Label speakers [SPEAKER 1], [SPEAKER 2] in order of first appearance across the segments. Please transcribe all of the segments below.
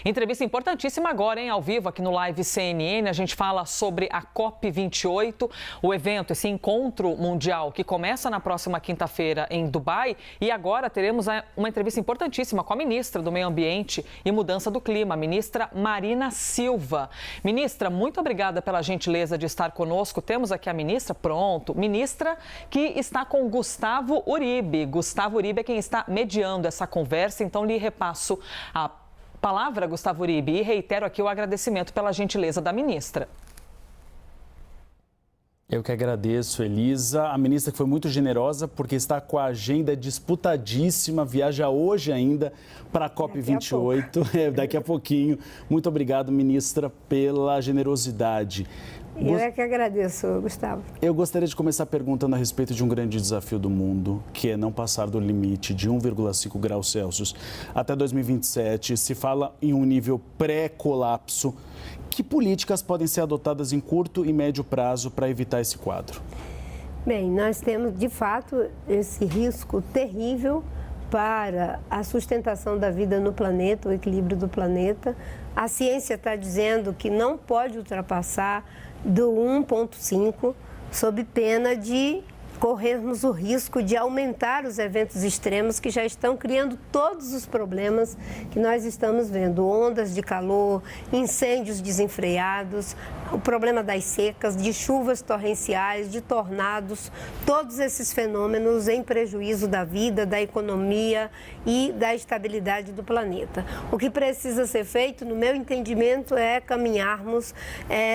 [SPEAKER 1] Entrevista importantíssima agora, hein? Ao vivo aqui no Live CNN. A gente fala sobre a COP28, o evento, esse encontro mundial que começa na próxima quinta-feira em Dubai. E agora teremos uma entrevista importantíssima com a ministra do Meio Ambiente e Mudança do Clima, a ministra Marina Silva. Ministra, muito obrigada pela gentileza de estar conosco. Temos aqui a ministra, pronto. Ministra que está com Gustavo Uribe. Gustavo Uribe é quem está mediando essa conversa, então lhe repasso a palavra, Gustavo Uribe, e reitero aqui o agradecimento pela gentileza da ministra.
[SPEAKER 2] Eu que agradeço, Elisa. A ministra que foi muito generosa porque está com a agenda disputadíssima, viaja hoje ainda para a COP28, daqui a pouquinho. Muito obrigado, ministra, pela generosidade.
[SPEAKER 3] Eu é que agradeço, Gustavo.
[SPEAKER 2] Eu gostaria de começar perguntando a respeito de um grande desafio do mundo, que é não passar do limite de 1,5 graus Celsius até 2027. Se fala em um nível pré-colapso. Que políticas podem ser adotadas em curto e médio prazo para evitar esse quadro?
[SPEAKER 3] Bem, nós temos, de fato, esse risco terrível para a sustentação da vida no planeta, o equilíbrio do planeta. A ciência está dizendo que não pode ultrapassar do 1,5, sob pena de corrermos o risco de aumentar os eventos extremos que já estão criando todos os problemas que nós estamos vendo. Ondas de calor, incêndios desenfreados, o problema das secas, de chuvas torrenciais, de tornados, todos esses fenômenos em prejuízo da vida, da economia e da estabilidade do planeta. O que precisa ser feito, no meu entendimento, é caminharmos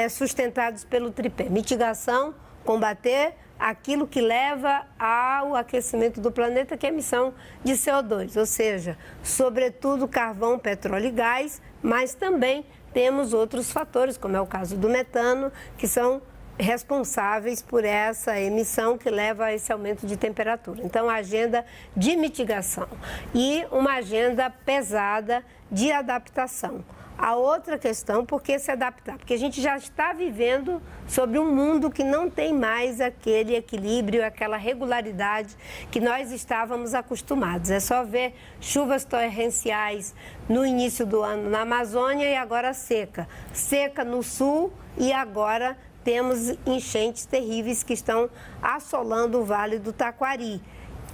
[SPEAKER 3] sustentados pelo tripé: mitigação, combater aquilo que leva ao aquecimento do planeta, que é a emissão de CO2, ou seja, sobretudo carvão, petróleo e gás, mas também temos outros fatores, como é o caso do metano, que são responsáveis por essa emissão que leva a esse aumento de temperatura. Então, a agenda de mitigação e uma agenda pesada de adaptação. A outra questão, por que se adaptar? Porque a gente já está vivendo sobre um mundo que não tem mais aquele equilíbrio, aquela regularidade que nós estávamos acostumados. É só ver chuvas torrenciais no início do ano na Amazônia e agora seca. Seca no sul e agora temos enchentes terríveis que estão assolando o Vale do Taquari.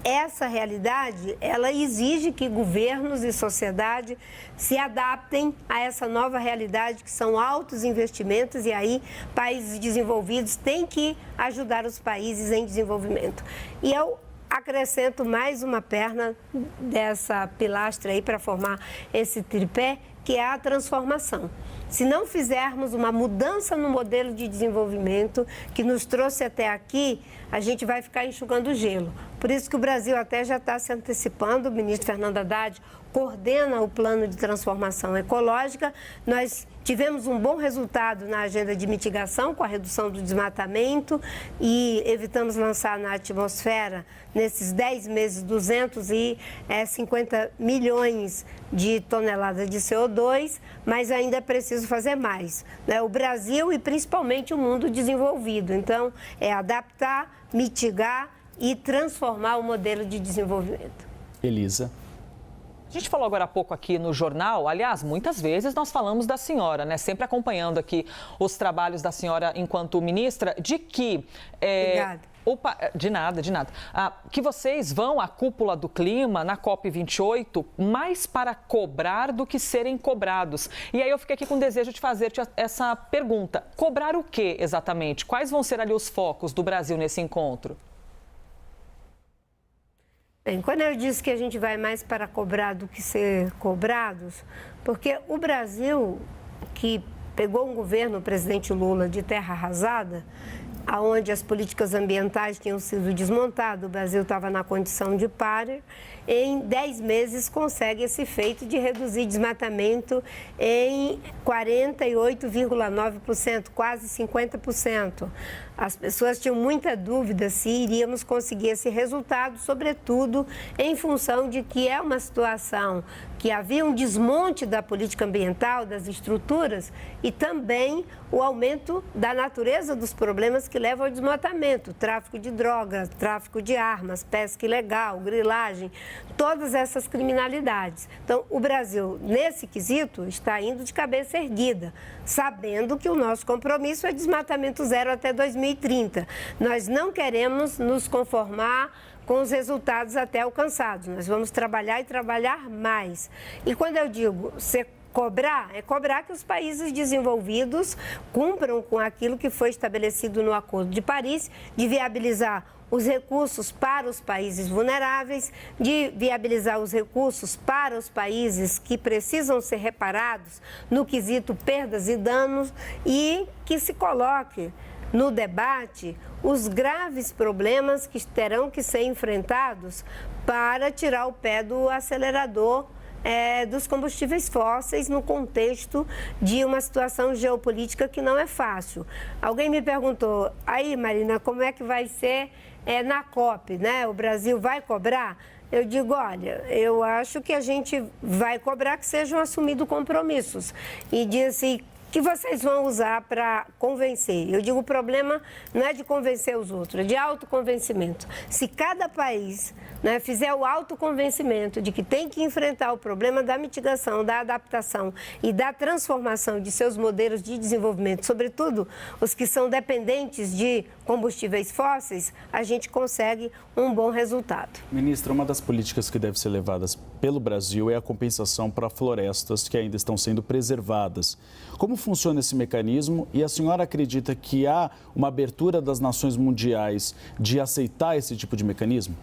[SPEAKER 3] Essa realidade, ela exige que governos e sociedade se adaptem a essa nova realidade, que são altos investimentos, e aí países desenvolvidos têm que ajudar os países em desenvolvimento. E eu acrescento mais uma perna dessa pilastra aí para formar esse tripé, que é a transformação. Se não fizermos uma mudança no modelo de desenvolvimento que nos trouxe até aqui, a gente vai ficar enxugando gelo. Por isso que o Brasil até já está se antecipando. O ministro Fernando Haddad coordena o plano de transformação ecológica. Nós tivemos um bom resultado na agenda de mitigação, com a redução do desmatamento, e evitamos lançar na atmosfera, nesses 10 meses, 250 milhões de toneladas de CO2, mas ainda é preciso fazer mais, né? O Brasil e principalmente o mundo desenvolvido. Então, é adaptar, mitigar e transformar o modelo de desenvolvimento.
[SPEAKER 2] Elisa.
[SPEAKER 1] A gente falou agora há pouco aqui no jornal, aliás, muitas vezes nós falamos da senhora, né? Sempre acompanhando aqui os trabalhos da senhora enquanto ministra, de que...
[SPEAKER 3] Obrigada.
[SPEAKER 1] De nada. Que vocês vão à cúpula do clima, na COP28, mais para cobrar do que serem cobrados. E aí eu fiquei aqui com o desejo de fazer essa pergunta. Cobrar o quê exatamente? Quais vão ser ali os focos do Brasil nesse encontro?
[SPEAKER 3] Bem, quando eu disse que a gente vai mais para cobrar do que ser cobrados, porque o Brasil, que pegou um governo, o presidente Lula, de terra arrasada, onde as políticas ambientais tinham sido desmontadas, o Brasil estava na condição de páreo, em 10 meses consegue esse feito de reduzir desmatamento em 48,9%, quase 50%. As pessoas tinham muita dúvida se iríamos conseguir esse resultado, sobretudo em função de que é uma situação que havia um desmonte da política ambiental, das estruturas, e também o aumento da natureza dos problemas que levam ao desmatamento, tráfico de drogas, tráfico de armas, pesca ilegal, grilagem, todas essas criminalidades. Então, o Brasil, nesse quesito, está indo de cabeça erguida, sabendo que o nosso compromisso é desmatamento zero até 2030. Nós não queremos nos conformar com os resultados até alcançados. Nós vamos trabalhar e trabalhar mais. E quando eu digo cobrar, é cobrar que os países desenvolvidos cumpram com aquilo que foi estabelecido no Acordo de Paris, de viabilizar os recursos para os países vulneráveis, de viabilizar os recursos para os países que precisam ser reparados no quesito perdas e danos e que se coloque no debate os graves problemas que terão que ser enfrentados para tirar o pé do acelerador dos combustíveis fósseis no contexto de uma situação geopolítica que não é fácil. Alguém me perguntou, aí Marina, como é que vai ser na COP, né? O Brasil vai cobrar? Eu digo, olha, eu acho que a gente vai cobrar que sejam assumidos compromissos e diz assim, que vocês vão usar para convencer. Eu digo, o problema não é de convencer os outros, é de autoconvencimento. Se cada país fizer o autoconvencimento de que tem que enfrentar o problema da mitigação, da adaptação e da transformação de seus modelos de desenvolvimento, sobretudo os que são dependentes de combustíveis fósseis, a gente consegue um bom resultado.
[SPEAKER 2] Ministra, uma das políticas que deve ser levadas pelo Brasil é a compensação para florestas que ainda estão sendo preservadas. Como funciona esse mecanismo e a senhora acredita que há uma abertura das nações mundiais de aceitar esse tipo de mecanismo?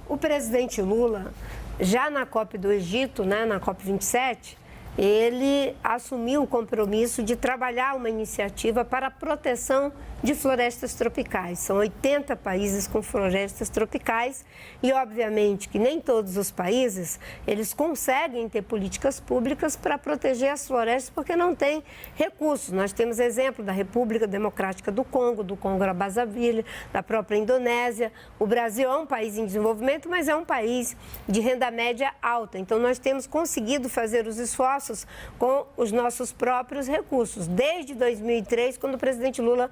[SPEAKER 3] O presidente Lula, já na COP do Egito, na COP 27, ele assumiu o compromisso de trabalhar uma iniciativa para a proteção de florestas tropicais. São 80 países com florestas tropicais e, obviamente, que nem todos os países eles conseguem ter políticas públicas para proteger as florestas porque não tem recursos. Nós temos exemplo da República Democrática do Congo-Brazzaville, da própria Indonésia. O Brasil é um país em desenvolvimento, mas é um país de renda média alta. Então, nós temos conseguido fazer os esforços com os nossos próprios recursos. Desde 2003, quando o presidente Lula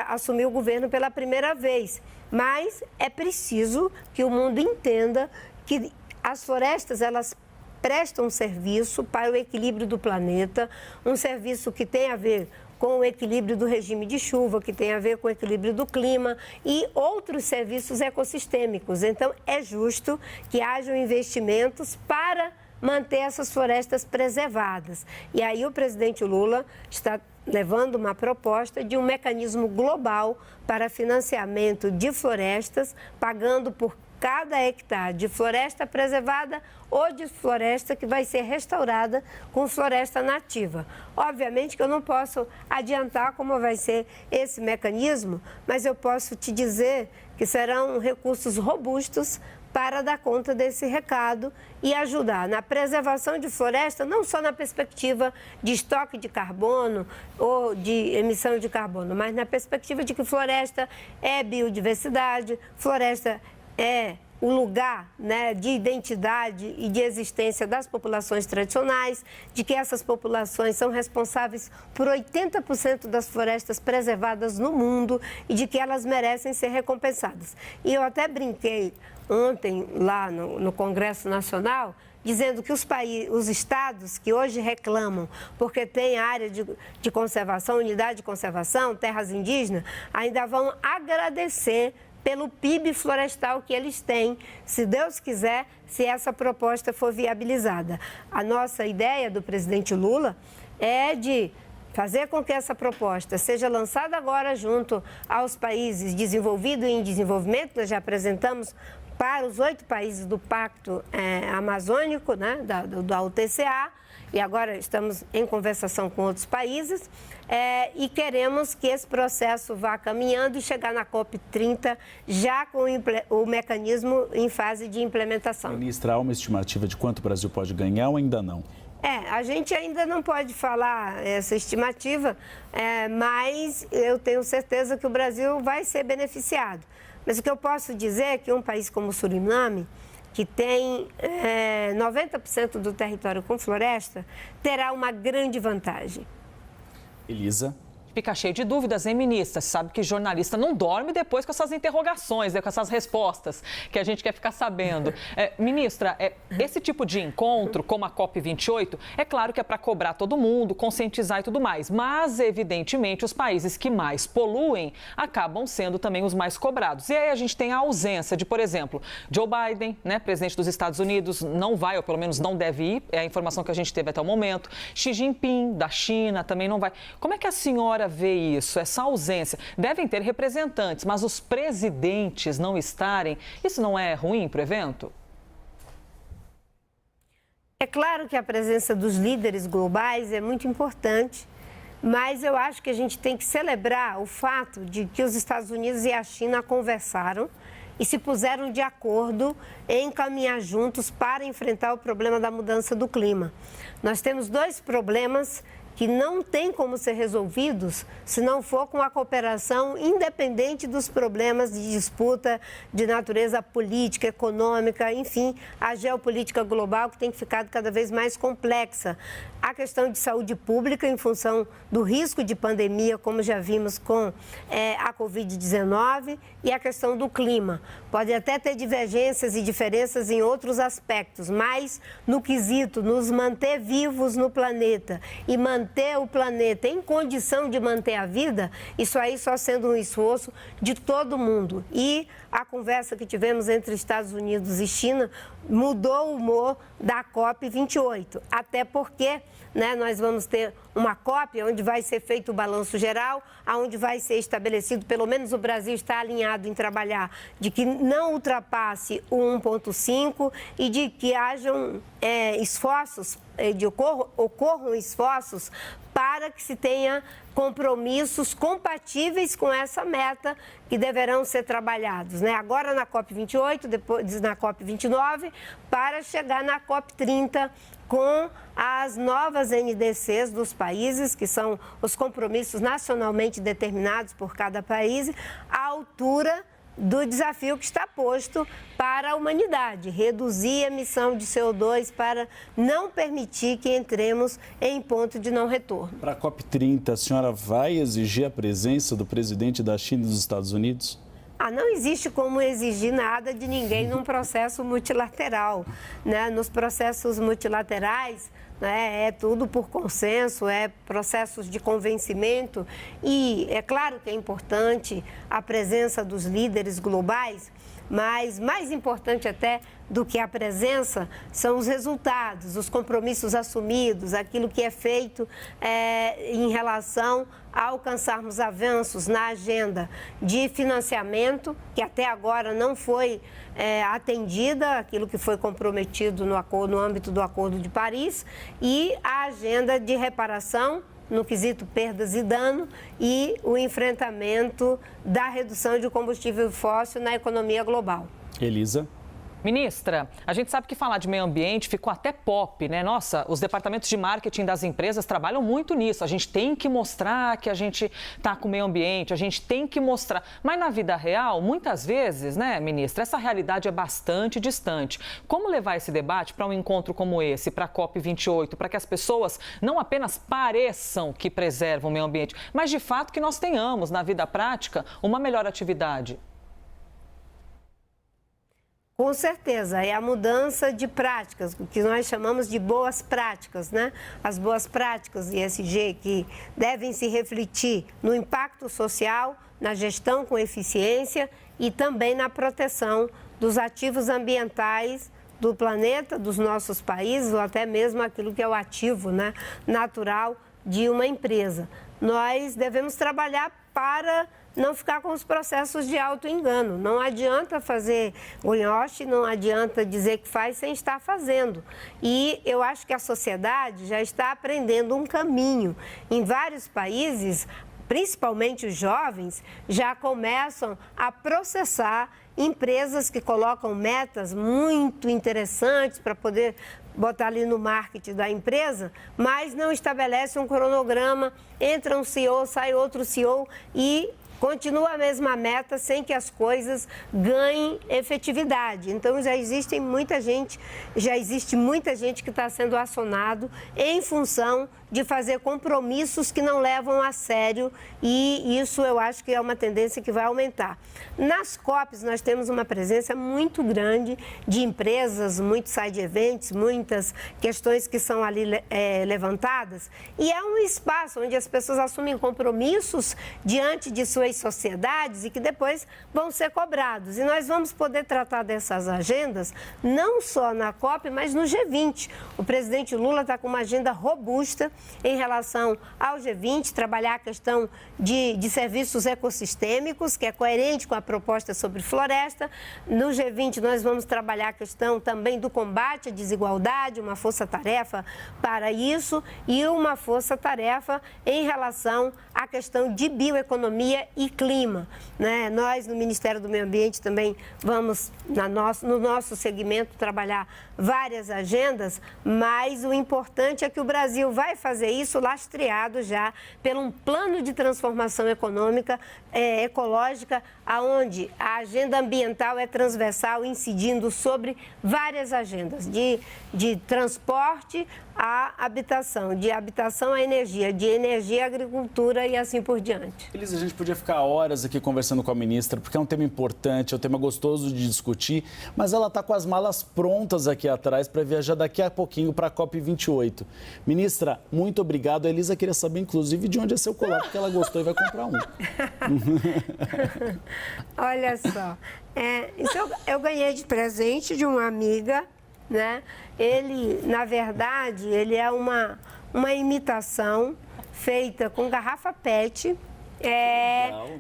[SPEAKER 3] assumiu o governo pela primeira vez. Mas é preciso que o mundo entenda que as florestas, elas prestam serviço para o equilíbrio do planeta, um serviço que tem a ver com o equilíbrio do regime de chuva, que tem a ver com o equilíbrio do clima e outros serviços ecossistêmicos. Então, é justo que hajam investimentos para manter essas florestas preservadas. E aí o presidente Lula está levando uma proposta de um mecanismo global para financiamento de florestas, pagando por cada hectare de floresta preservada ou de floresta que vai ser restaurada com floresta nativa. Obviamente que eu não posso adiantar como vai ser esse mecanismo, mas eu posso te dizer que serão recursos robustos para dar conta desse recado e ajudar na preservação de floresta, não só na perspectiva de estoque de carbono ou de emissão de carbono, mas na perspectiva de que floresta é biodiversidade, floresta é o lugar de identidade e de existência das populações tradicionais, de que essas populações são responsáveis por 80% das florestas preservadas no mundo e de que elas merecem ser recompensadas. E eu até brinquei ontem lá no Congresso Nacional, dizendo que os estados que hoje reclamam porque tem área de conservação, unidade de conservação, terras indígenas, ainda vão agradecer pelo PIB florestal que eles têm, se Deus quiser, se essa proposta for viabilizada. A nossa ideia do presidente Lula é de fazer com que essa proposta seja lançada agora junto aos países desenvolvidos e em desenvolvimento. Nós já apresentamos para os 8 países do Pacto Amazônico, da UTCA, e agora estamos em conversação com outros países, e queremos que esse processo vá caminhando e chegar na COP30 já com o mecanismo em fase de implementação.
[SPEAKER 2] Ministra, há uma estimativa de quanto o Brasil pode ganhar ou ainda não?
[SPEAKER 3] A gente ainda não pode falar essa estimativa, mas eu tenho certeza que o Brasil vai ser beneficiado. Mas o que eu posso dizer é que um país como o Suriname, que tem 90% do território com floresta, terá uma grande vantagem.
[SPEAKER 2] Elisa.
[SPEAKER 1] Fica cheio de dúvidas, hein, ministra? Você sabe que jornalista não dorme depois com essas interrogações, né, com essas respostas que a gente quer ficar sabendo. Ministra, esse tipo de encontro, como a COP28, é claro que é para cobrar todo mundo, conscientizar e tudo mais. Mas, evidentemente, os países que mais poluem acabam sendo também os mais cobrados. E aí a gente tem a ausência de, por exemplo, Joe Biden, né, presidente dos Estados Unidos, não vai, ou pelo menos não deve ir, é a informação que a gente teve até o momento. Xi Jinping, da China, também não vai. Como é que a senhora vê isso, essa ausência? Devem ter representantes, mas os presidentes não estarem, isso não é ruim para o evento?
[SPEAKER 3] É claro que a presença dos líderes globais é muito importante, mas eu acho que a gente tem que celebrar o fato de que os Estados Unidos e a China conversaram e se puseram de acordo em caminhar juntos para enfrentar o problema da mudança do clima. Nós temos dois problemas que não tem como ser resolvidos se não for com a cooperação independente dos problemas de disputa de natureza política, econômica, enfim, a geopolítica global que tem ficado cada vez mais complexa. A questão de saúde pública em função do risco de pandemia, como já vimos com a Covid-19, e a questão do clima. Pode até ter divergências e diferenças em outros aspectos, mas no quesito nos manter vivos no planeta e manter o planeta em condição de manter a vida, isso aí só sendo um esforço de todo mundo. E a conversa que tivemos entre Estados Unidos e China mudou o humor da COP28, até porque nós vamos ter uma COP onde vai ser feito o balanço geral, onde vai ser estabelecido, pelo menos o Brasil está alinhado em trabalhar, de que não ultrapasse o 1,5 e de que hajam esforços, ocorram esforços para que se tenha compromissos compatíveis com essa meta que deverão ser trabalhados, agora na COP28, depois na COP29, para chegar na COP30 com as novas NDCs dos países, que são os compromissos nacionalmente determinados por cada país, à altura do desafio que está posto para a humanidade, reduzir a emissão de CO2 para não permitir que entremos em ponto de não retorno.
[SPEAKER 2] Para a COP30, a senhora vai exigir a presença do presidente da China e dos Estados Unidos?
[SPEAKER 3] Não existe como exigir nada de ninguém num processo multilateral. Nos processos multilaterais, é tudo por consenso, é processos de convencimento e é claro que é importante a presença dos líderes globais, mas mais importante até do que a presença são os resultados, os compromissos assumidos, aquilo que é feito em relação a alcançarmos avanços na agenda de financiamento, que até agora não foi atendida, aquilo que foi comprometido no âmbito do Acordo de Paris, e a agenda de reparação, no quesito perdas e dano, e o enfrentamento da redução de combustível fóssil na economia global.
[SPEAKER 2] Elisa.
[SPEAKER 1] Ministra, a gente sabe que falar de meio ambiente ficou até pop, né? Nossa, os departamentos de marketing das empresas trabalham muito nisso. A gente tem que mostrar que a gente está com o meio ambiente, a gente tem que mostrar. Mas na vida real, muitas vezes, né, ministra, essa realidade é bastante distante. Como levar esse debate para um encontro como esse, para a COP28, para que as pessoas não apenas pareçam que preservam o meio ambiente, mas de fato que nós tenhamos na vida prática uma melhor atividade?
[SPEAKER 3] Com certeza, é a mudança de práticas, o que nós chamamos de boas práticas, As boas práticas ESG que devem se refletir no impacto social, na gestão com eficiência e também na proteção dos ativos ambientais do planeta, dos nossos países, ou até mesmo aquilo que é o ativo natural de uma empresa. Nós devemos trabalhar para não ficar com os processos de auto-engano. Não adianta fazer greenwash, não adianta dizer que faz sem estar fazendo. E eu acho que a sociedade já está aprendendo um caminho. Em vários países, principalmente os jovens, já começam a processar empresas que colocam metas muito interessantes para poder botar ali no marketing da empresa, mas não estabelece um cronograma, entra um CEO, sai outro CEO e continua a mesma meta sem que as coisas ganhem efetividade. Então já existe muita gente que está sendo acionado em função de fazer compromissos que não levam a sério, e isso eu acho que é uma tendência que vai aumentar. Nas COPs nós temos uma presença muito grande de empresas, muitos side events, muitas questões que são ali levantadas, e é um espaço onde as pessoas assumem compromissos diante de suas sociedades e que depois vão ser cobrados. E nós vamos poder tratar dessas agendas não só na COP, mas no G20. O presidente Lula está com uma agenda robusta em relação ao G20, trabalhar a questão de serviços ecossistêmicos, que é coerente com a proposta sobre floresta. No G20 nós vamos trabalhar a questão também do combate à desigualdade, uma força-tarefa para isso, e uma força-tarefa em relação à questão de bioeconomia e clima, né? Nós, no Ministério do Meio Ambiente, também vamos, no nosso segmento, trabalhar várias agendas, mas o importante é que o Brasil vai fazer isso lastreado já por um plano de transformação econômica, ecológica, onde a agenda ambiental é transversal, incidindo sobre várias agendas, de transporte à habitação, de habitação à energia, de energia à agricultura e assim por diante.
[SPEAKER 2] Elisa, a gente podia ficar horas aqui conversando com a ministra, porque é um tema importante, é um tema gostoso de discutir, mas ela está com as malas prontas aqui atrás para viajar daqui a pouquinho para a COP28. Ministra, muito obrigado. A Elisa queria saber, inclusive, de onde é seu colar, porque ela gostou e vai comprar um.
[SPEAKER 3] Olha só, isso eu ganhei de presente de uma amiga, né? Ele, na verdade, ele é uma imitação feita com garrafa PET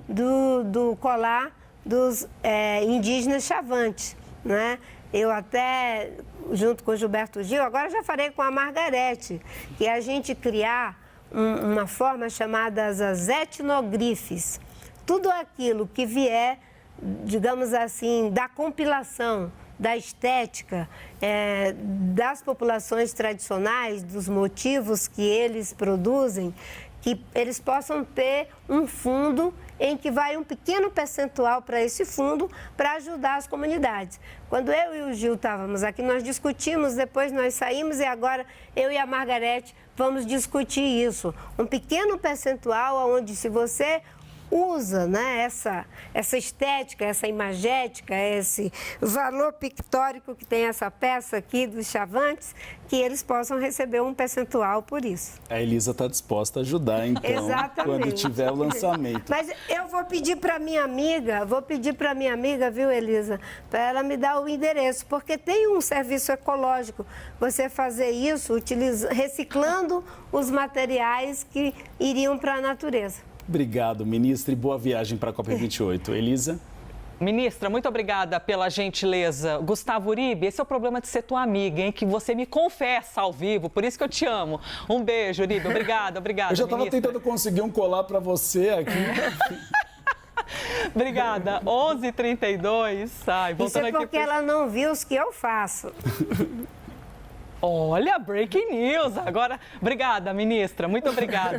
[SPEAKER 3] do colar dos indígenas Chavantes, né? Eu até, junto com o Gilberto Gil, agora já falei com a Margarete, que é a gente criar uma forma chamada as etnogrifes. Tudo aquilo que vier, digamos assim, da compilação, da estética, das populações tradicionais, dos motivos que eles produzem, que eles possam ter um fundo em que vai um pequeno percentual para esse fundo para ajudar as comunidades. Quando eu e o Gil estávamos aqui, nós discutimos, depois nós saímos e agora eu e a Margarete vamos discutir isso. Um pequeno percentual onde, se você usa, né, essa estética, essa imagética, esse valor pictórico que tem essa peça aqui dos Chavantes, que eles possam receber um percentual por isso.
[SPEAKER 2] A Elisa está disposta a ajudar, então,
[SPEAKER 3] exatamente,
[SPEAKER 2] quando tiver o lançamento.
[SPEAKER 3] Mas eu vou pedir para minha amiga, viu, Elisa, para ela me dar o endereço, porque tem um serviço ecológico, você fazer isso reciclando os materiais que iriam para a natureza.
[SPEAKER 2] Obrigado, ministra, e boa viagem para a COP28. Elisa?
[SPEAKER 1] Ministra, muito obrigada pela gentileza. Gustavo Uribe, esse é o problema de ser tua amiga, hein? Que você me confessa ao vivo, por isso que eu te amo. Um beijo, Uribe. Obrigada,
[SPEAKER 2] Eu já estava tentando conseguir um colar para você aqui.
[SPEAKER 1] Obrigada. 11h32. Ai,
[SPEAKER 3] isso é porque ela não viu os que eu faço.
[SPEAKER 1] Olha, breaking news. Agora, obrigada, ministra. Muito obrigada.